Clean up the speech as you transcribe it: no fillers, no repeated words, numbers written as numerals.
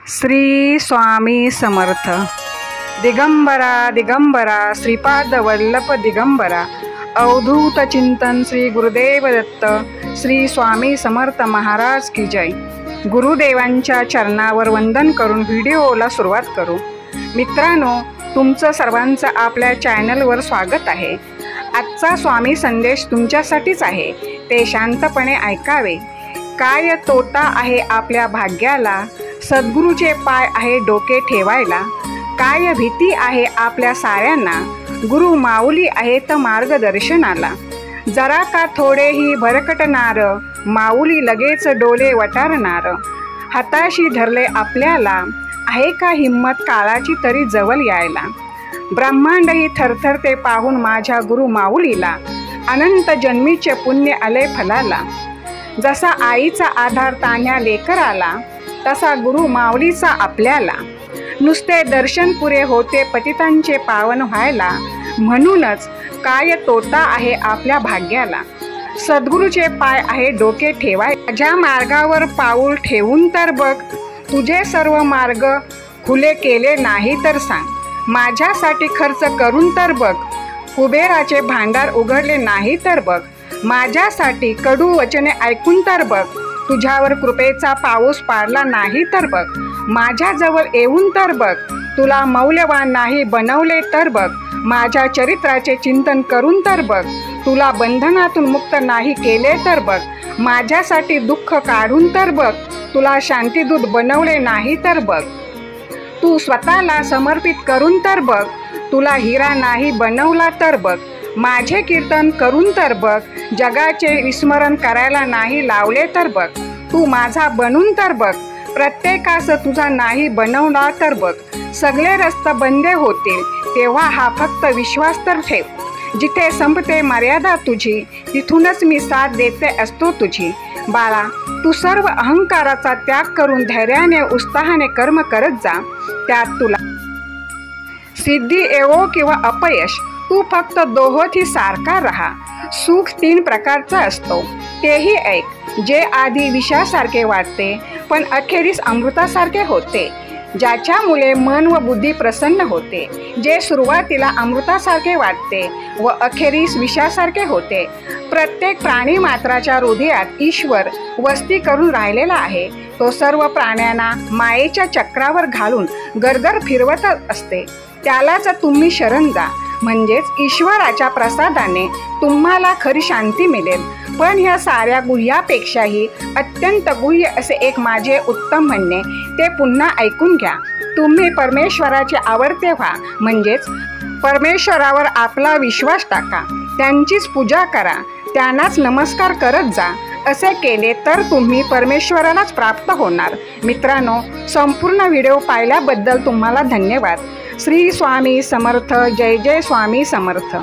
श्री स्वामी समर्थ। दिगंबरा दिगंबरा श्रीपाद वल्लभ दिगंबरा। अवधूत चिंतन श्री गुरुदेव दत्त श्री स्वामी समर्थ महाराज की जय। गुरुदेवांच्या चरणावर वंदन करून व्हिडिओला सुरुवात करू। मित्रांनो, तुमचं सर्वांचं आपल्या चॅनलवर स्वागत आहे। आजचा स्वामी संदेश तुमच्यासाठीच आहे, ते शांतपणे ऐकावे। काय तोटा आहे आपल्या भाग्याला, सद्गुरूचे पाय आहे डोके ठेवायला। काय भीती आहे आपल्या साऱ्यांना, गुरु माऊली आहेत मार्गदर्शनाला। जरा का थोडेही भरकटणार, माऊली लगेच डोले वटारणार। हाताशी धरले आपल्याला, आहे का हिम्मत काळाची तरी जवळ यायला। ब्रह्मांडही थरथरते पाहून माझ्या गुरु माऊलीला, अनंत जन्मीचे पुण्य आले फलाला। जसा आईचा आधार तान्या लेकराला, तसा गुरु माऊलीचा आपल्याला। नुसते दर्शन पुरे होते पतितांचे पावन व्हायला, म्हणूनच काय तोटा आहे आपल्या भाग्याला। सद्गुरूचे पाय आहे डोके ठेवाय। माझ्या मार्गावर पाऊल ठेवून तर बघ, तुझे सर्व मार्ग खुले केले नाही तर सांग। माझ्यासाठी खर्च करून तर बघ, कुबेराचे भांडार उघडले नाही तर बघ। माझ्यासाठी कडू वचने ऐकून तर बघ, तुझ्यावर कृपेचा पाऊस पाडला नाही तर बघ। माझ्याजवळ येऊन तर बघ, तुला मौल्यवान नाही बनवले तर बघ। माझ्या चरित्राचे चिंतन करून तर बघ, तुला बंधनातून मुक्त नाही केले तर बघ। माझ्यासाठी दुःख काढून तर बघ, तुला शांतिदूत बनवले नाही तर बघ। तू स्वतःला समर्पित करून तर बघ, तुला हिरा नाही बनवला तर बघ। माझे कीर्तन करून तर बघ, जगाचे विस्मरण करायला नाही लावले तर बघ। तू माझा बनून तर बघ, प्रत्येकास तुझा नाही बनवला तर बघ। सगळे रस्ते बंदे होतील, तेव्हा हा फक्त विश्वास तर ठेव। जिथे संपते मर्यादा तुझी, तिथूनच मी साथ देते असतो तुझी। बाळा, तू सर्व अहंकाराचा त्याग करून धैर्याने उत्साहाने कर्म करत जा। त्यात तुला सिद्धी येवो किंवा अपयश, तू फक्त दोहोतही सारखा राहा। सुख 3 प्रकारचा असतो, तेही ऐक। जे आधी विषासारखे वाटते, पण अखेरीस अमृतासारखे होते। ज्याच्यामुळे मन व बुद्धी प्रसन्न होते। जे सुरुवातीला अमृतासारखे वाटते व अखेरीस विषासारखे होते। प्रत्येक प्राणी मात्राच्या हृदयात ईश्वर वस्ती करून राहिलेला आहे। तो सर्व प्राण्यांना मायेच्या चक्रावर घालून गरगर फिरवत असते। त्यालाच तुम्ही शरण जा, म्हणजेच ईश्वराच्या प्रसादाने तुम्हाला खरी शांती मिळेल। पण ह्या साऱ्या गुह्यापेक्षाही अत्यंत गुह्य असे एक माझे उत्तम म्हणणे, ते पुन्हा ऐकून घ्या। तुम्ही परमेश्वराचे आवडते व्हा, म्हणजेच परमेश्वरावर आपला विश्वास टाका, त्यांचीच पूजा करा, त्यांनाच नमस्कार करत जा। असे केले तर तुम्ही परमेश्वरालाच प्राप्त होणार। मित्रांनो, संपूर्ण व्हिडिओ पाहिल्याबद्दल तुम्हाला धन्यवाद। श्री स्वामी समर्थ। जय जय स्वामी समर्थ।